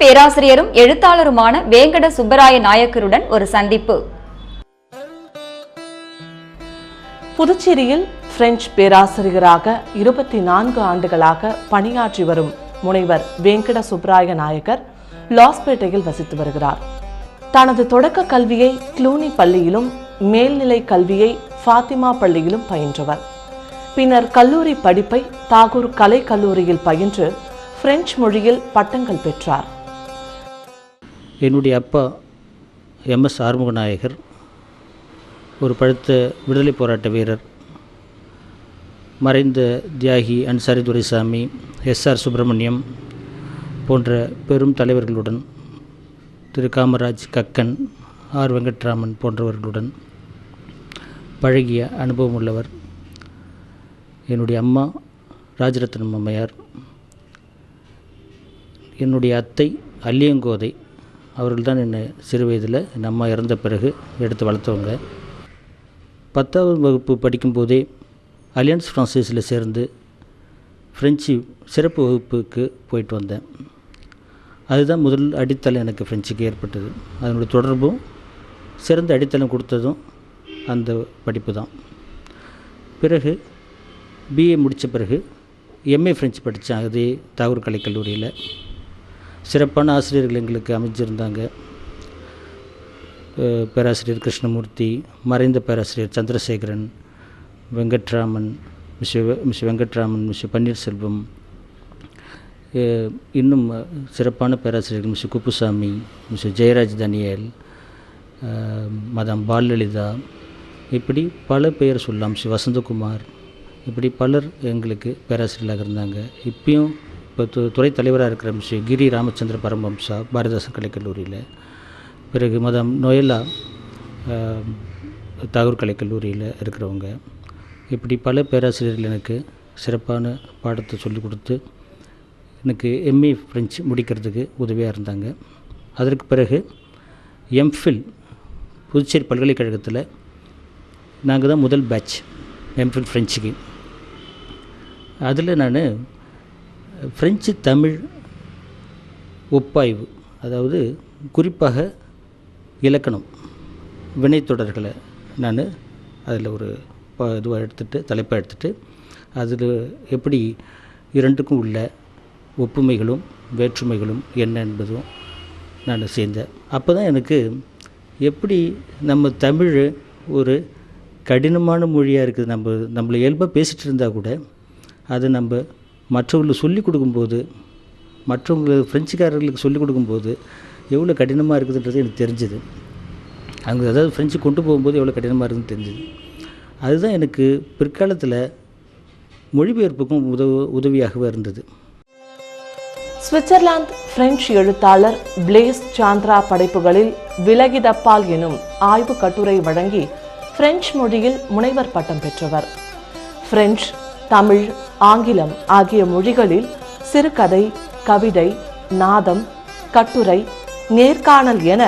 பேராசிரியரும் எழுத்தாளருமான வேங்கட சுப்பராய நாயக்கருடன் ஒரு சந்திப்பு. புதுச்சேரியில் பிரெஞ்சு பேராசிரியராக 24 ஆண்டுகளாக பணியாற்றி வரும் முனைவர் வேங்கட சுப்பராய நாயக்கர் லாஸ்பேட்டையில் வசித்து வருகிறார். தனது தொடக்க கல்வியை க்ளூனி பள்ளியிலும் மேல்நிலை கல்வியை ஃபாத்திமா பள்ளியிலும் பயின்றவர். பின்னர் கல்லூரி படிப்பை தாகூர் கலை கல்லூரியில் பயின்று பிரெஞ்சு மொழியில் பட்டங்கள் பெற்றார். என்னுடைய அப்பா MS ஆறுமுகநாயகர் ஒரு பழுத்த விடுதலை போராட்ட வீரர். மறைந்த தியாகி அன்சாரி துரைசாமி, SR சுப்பிரமணியம் போன்ற பெரும் தலைவர்களுடன், திரு காமராஜ், கக்கன், R வெங்கட்ராமன் போன்றவர்களுடன் பழகிய அனுபவம் உள்ளவர். என்னுடைய அம்மா ராஜரத்னம் அம்மையார், என்னுடைய அத்தை அல்லியங்கோதை அவர்கள் தான் என்னை சிறு வயதில் என் அம்மா இறந்த பிறகு எடுத்து வளர்த்தவங்க. 10ஆம் வகுப்பு படிக்கும்போதே அலியன்ஸ் ஃப்ரான்சைஸில் சேர்ந்து ஃப்ரெஞ்சு சிறப்பு வகுப்புக்கு போயிட்டு வந்தேன். அதுதான் முதல் அடித்தளம் எனக்கு ஃப்ரெஞ்சுக்கு ஏற்பட்டது. அதனுடைய தொடர்பும் சிறந்த அடித்தளம் கொடுத்ததும் அந்த படிப்பு தான். பிறகு BA முடித்த பிறகு MA ஃப்ரெஞ்சு படித்தேன். அதே தாகூர் கலை கல்லூரியில் சிறப்பான ஆசிரியர்கள் எங்களுக்கு அமைஞ்சிருந்தாங்க. பேராசிரியர் கிருஷ்ணமூர்த்தி, மறைந்த பேராசிரியர் சந்திரசேகரன், வெங்கட்ராமன், மிஸ் வெங்கட்ராமன், மிஸ் பன்னீர்செல்வம், இன்னும் சிறப்பான பேராசிரியர்கள் மிஸ் குப்புசாமி, மிஸ் ஜெயராஜ் தனியல், மதம் பாலலிதா, இப்படி பல பெயர் சொல்லலாம், மிஸ் வசந்தகுமார், இப்படி பலர் எங்களுக்கு பேராசிரியர்களாக இருந்தாங்க. இப்பயும் இப்போ துறை தலைவராக இருக்கிற மிஸ் கிரி ராமச்சந்திர பரமஹம்சா பாரதிதாசன் கலைக்கல்லூரியில், பிறகு மதம் நொயலா தாகூர் கலைக்கல்லூரியில் இருக்கிறவங்க, இப்படி பல பேராசிரியர்கள் எனக்கு சிறப்பான பாடத்தை சொல்லிக் கொடுத்து எனக்கு MA ஃப்ரெஞ்சு முடிக்கிறதுக்கு உதவியாக இருந்தாங்க. அதற்கு பிறகு MPhil புதுச்சேரி பல்கலைக்கழகத்தில் நாங்கள் தான் முதல் பேட்ச் MPhil ஃப்ரெஞ்சுக்கு. அதில் நான் ஃப்ரெஞ்சு தமிழ் ஒப்பாய்வு, அதாவது குறிப்பாக இலக்கணம், வினைத்தொடர்களை நான் அதில் ஒரு இதுவாக எடுத்துகிட்டு தலைப்பாக எடுத்துகிட்டு அதில் எப்படி இரண்டுக்கும் உள்ள ஒப்புமைகளும் வேற்றுமைகளும் என்ன என்பதும் நான் சேர்ந்தேன். அப்போ தான் எனக்கு எப்படி நம்ம தமிழ் ஒரு கடினமான மொழியாக இருக்குது, நம்மளை இயல்பாக பேசிகிட்டு இருந்தால் கூட அதை நம்ம மற்றவங்களுக்கு சொல்லிக் கொடுக்கும்போது, மற்றவங்களுக்கு ஃப்ரெஞ்சுக்காரர்களுக்கு சொல்லிக் கொடுக்கும்போது எவ்வளோ கடினமாக இருக்குதுன்றது எனக்கு தெரிஞ்சுது. அங்கே அதாவது ஃப்ரெஞ்சு கொண்டு போகும்போது எவ்வளோ கடினமாக இருக்குதுன்னு தெரிஞ்சுது. அதுதான் எனக்கு பிற்காலத்தில் மொழிபெயர்ப்புக்கும் உதவியாகவே இருந்தது. சுவிட்சர்லாந்து பிரெஞ்சு எழுத்தாளர் பிளேஸ் சாந்திரா படைப்புகளில் விலகிதப்பால் எனும் ஆய்வு கட்டுரை வழங்கி பிரெஞ்சு மொழியில் முனைவர் பட்டம் பெற்றவர். பிரெஞ்சு, தமிழ், ஆங்கிலம் ஆகிய மொழிகளில் சிறுகதை, கவிதை, நாதம், கட்டுரை, நேர்காணல் என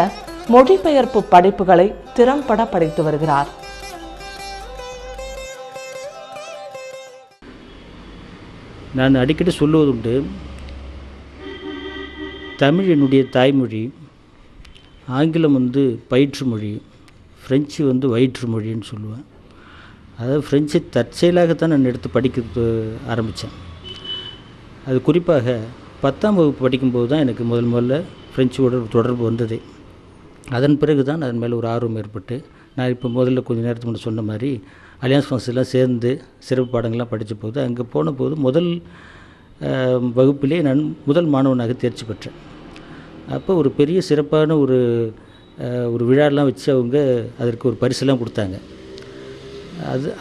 மொழிபெயர்ப்பு படைப்புகளை திறம்பட படைத்து வருகிறார். நான் அடிக்கடி சொல்லுவதுண்டு, தமிழ் என்னுடைய தாய்மொழி, ஆங்கிலம் பயிற்று மொழி, ஃப்ரெஞ்சு வயிற்று மொழின்னு சொல்லுவேன். அதாவது ஃப்ரெஞ்சு தற்செயலாகத்தான் நான் எடுத்து படிக்க ஆரம்பித்தேன். அது குறிப்பாக 10ஆம் வகுப்பு படிக்கும்போது தான் எனக்கு முதல்ல ஃப்ரெஞ்சோட தொடர்பு வந்தது. அதன் பிறகு தான் அதன் மேலே ஒரு ஆர்வம் ஏற்பட்டு, நான் இப்போ முதல்ல கொஞ்சம் நேரத்துக்கு முன்னாடி சொன்ன மாதிரி அலியன்ஸ் ஃப்ரான்ஸெல்லாம் சேர்ந்து சிறப்பு பாடங்கள்லாம் படித்த போது, அங்கே போன போது முதல் வகுப்பிலே நான் முதல் மாணவனாக தேர்ச்சி பெற்றேன். அப்போ ஒரு பெரிய சிறப்பான ஒரு விழாலாம் வச்சு அவங்க அதற்கு ஒரு பரிசெல்லாம் கொடுத்தாங்க.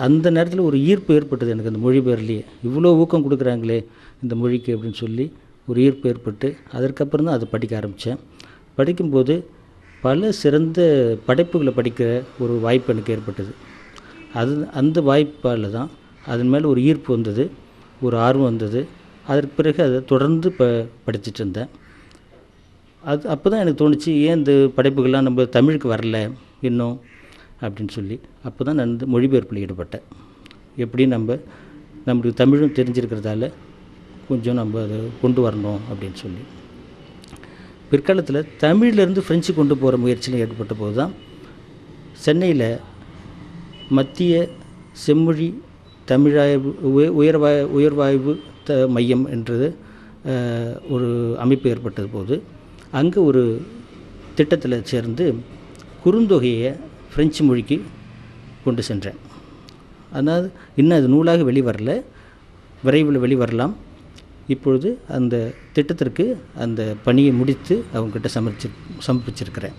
அந்த நேரத்தில் ஒரு ஈர்ப்பு ஏற்பட்டது எனக்கு அந்த மொழிபெயர்லேயே. இவ்வளோ ஊக்கம் கொடுக்குறாங்களே இந்த மொழிக்கு அப்படின்னு சொல்லி ஒரு ஈர்ப்பு ஏற்பட்டு அதற்கப்புறம் தான் அதை படிக்க ஆரம்பித்தேன். படிக்கும்போது பல சிறந்த படைப்புகளை படிக்கிற ஒரு வாய்ப்பு எனக்கு ஏற்பட்டது. அந்த வாய்ப்பால் தான் அதன் மேலே ஒரு ஈர்ப்பு வந்தது, ஒரு ஆர்வம் வந்தது. அதற்கு பிறகு அதை தொடர்ந்து படிச்சுட்டு இருந்தேன். அப்போ தான் எனக்கு தோணுச்சு, ஏன் இந்த படைப்புகள்லாம் நம்ம தமிழுக்கு வரல இன்னும் அப்படின்னு சொல்லி. அப்போ தான் நான் மொழிபெயர்ப்பில் ஈடுபட்டேன். எப்படி நம்மளுக்கு தமிழும் தெரிஞ்சிருக்கிறதால கொஞ்சம் நம்ம அதை கொண்டு வரணும் அப்படின்னு சொல்லி. பிற்காலத்தில் தமிழிலிருந்து ஃப்ரெஞ்சு கொண்டு போகிற முயற்சியில் ஏற்பட்ட போது தான் சென்னையில் மத்திய செம்மொழி தமிழாய்வு உயர்வாய்வு மையம் என்றது ஒரு அமைப்பு ஏற்பட்டது போது அங்கே ஒரு திட்டத்தில் சேர்ந்து குறுந்தொகையை ஃப்ரெஞ்சு மொழிக்கு கொண்டு சென்றேன். அதாவது இன்னும் அது நூலாக வெளிவரல, விரைவில் வெளிவரலாம். இப்பொழுது அந்த திட்டத்திற்கு அந்த பணியை முடித்து அவங்ககிட்ட சமர்ப்பிச்சிருக்கிறேன்.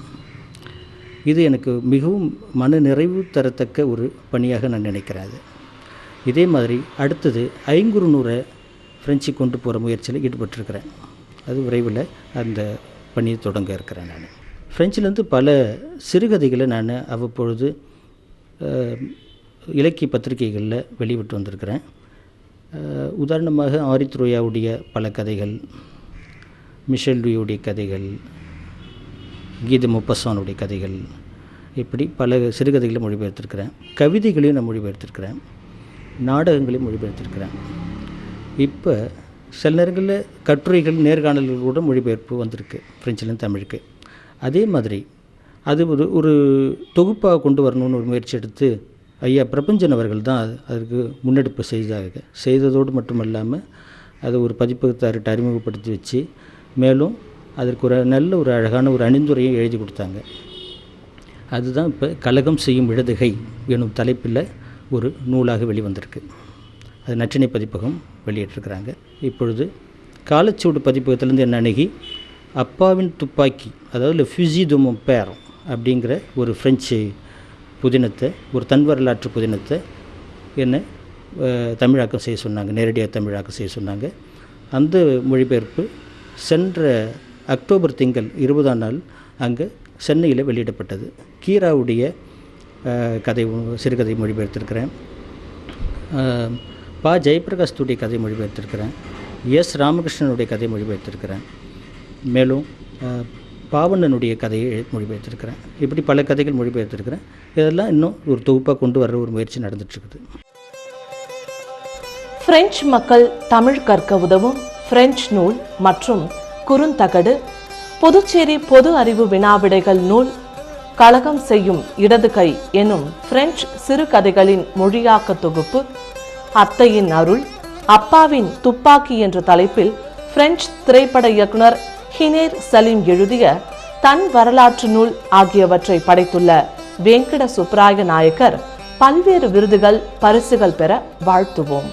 இது எனக்கு மிகவும் மன நிறைவு தரத்தக்க ஒரு பணியாக நான் நினைக்கிறேன். இதே மாதிரி அடுத்தது ஐங்குறுநூறை ஃப்ரெஞ்சு கொண்டு போகிற முயற்சியில் ஈடுபட்டிருக்கிறேன். அது விரைவில் அந்த பணியை தொடங்க இருக்கிறேன். நான் ஃப்ரெஞ்சிலேருந்து பல சிறுகதைகளை நான் அவ்வப்பொழுது இலக்கிய பத்திரிகைகளில் வெளிவிட்டு வந்திருக்கிறேன். உதாரணமாக ஆரி த்ரோயாவுடைய பல கதைகள், மிஷேல் லூயியுடைய கதைகள், கீத மொப்பசானுடைய கதைகள், இப்படி பல சிறுகதைகளை மொழிபெயர்த்திருக்கிறேன். கவிதைகளையும் நான் மொழிபெயர்த்திருக்கிறேன், நாடகங்களையும் மொழிபெயர்த்திருக்கிறேன். இப்போ சில நேரங்களில் கட்டுரைகள், நேர்காணல்கள் கூட மொழிபெயர்ப்பு வந்திருக்கு ஃப்ரெஞ்சிலேருந்து தமிழுக்கு. அதே மாதிரி அது ஒரு தொகுப்பாக கொண்டு வரணும்னு ஒரு முயற்சி எடுத்து ஐயா பிரபஞ்சன் அவர்கள் தான் அதற்கு முன்னெடுப்பு செய்ததோடு மட்டுமல்லாமல் அதை ஒரு பதிப்பகத்தார்கிட்ட அறிமுகப்படுத்தி வச்சு மேலும் அதற்கு ஒரு நல்ல ஒரு அழகான ஒரு அணிந்துரையை எழுதி கொடுத்தாங்க. அதுதான் இப்போ கலகம் செய்யும் இடதுகை எனும் தலைப்பில் ஒரு நூலாக வெளிவந்திருக்கு. அது நற்றினை பதிப்பகம் வெளியிட்டிருக்கிறாங்க. இப்பொழுது காலச்சூடு பதிப்பகத்திலேருந்து என்ன அணுகி அப்பாவின் துப்பாக்கி, அதாவது Le Fusil de mon père அப்படிங்கிற ஒரு ஃப்ரெஞ்சு புதினத்தை, ஒரு தன் வரலாற்று புதினத்தை என்னை தமிழாக்கம் செய்ய சொன்னாங்க, நேரடியாக தமிழாக்கம் செய்ய சொன்னாங்க. அந்த மொழிபெயர்ப்பு சென்ற அக்டோபர் திங்கள் 20ஆம் நாள் அங்கே சென்னையில் வெளியிடப்பட்டது. கீராவுடைய சிறுகதை மொழிபெயர்த்திருக்கிறேன். பா ஜெயபிரகாஷ்துடைய கதை மொழிபெயர்த்திருக்கிறேன். எஸ் ராமகிருஷ்ணனுடைய கதை மொழிபெயர்த்திருக்கிறேன். மேலும் பாவண்ணனுடைய கதையை மொழிபெயர்த்திருக்கிறேன். இப்படி பல கதைகள் மொழிபெயர்த்திருக்கிறேன். இதெல்லாம் இன்னும் ஒரு தொகுப்பாக கொண்டு வர்ற ஒரு முயற்சி நடந்துட்டுருக்குது. பிரெஞ்சு மக்கள் தமிழ் கற்க உதவும் பிரெஞ்சு நூல் மற்றும் குறுந்தகடு, புதுச்சேரி பொது அறிவு வினாவிடைகள் நூல், கலகம் செய்யும் இடது கை எனும் பிரெஞ்சு சிறுகதைகளின் மொழியாக்க தொகுப்பு, அத்தையின் அருள், அப்பாவின் துப்பாக்கி என்ற தலைப்பில் பிரெஞ்சு திரைப்பட இயக்குனர் ஹினேர் சலீம் எழுதிய தன் வரலாற்று நூல் ஆகியவற்றை படைத்துள்ள வேங்கட சுப்பராய நாயக்கர் பல்வேறு விருதுகள், பரிசுகள் பெற வாழ்த்துவோம்.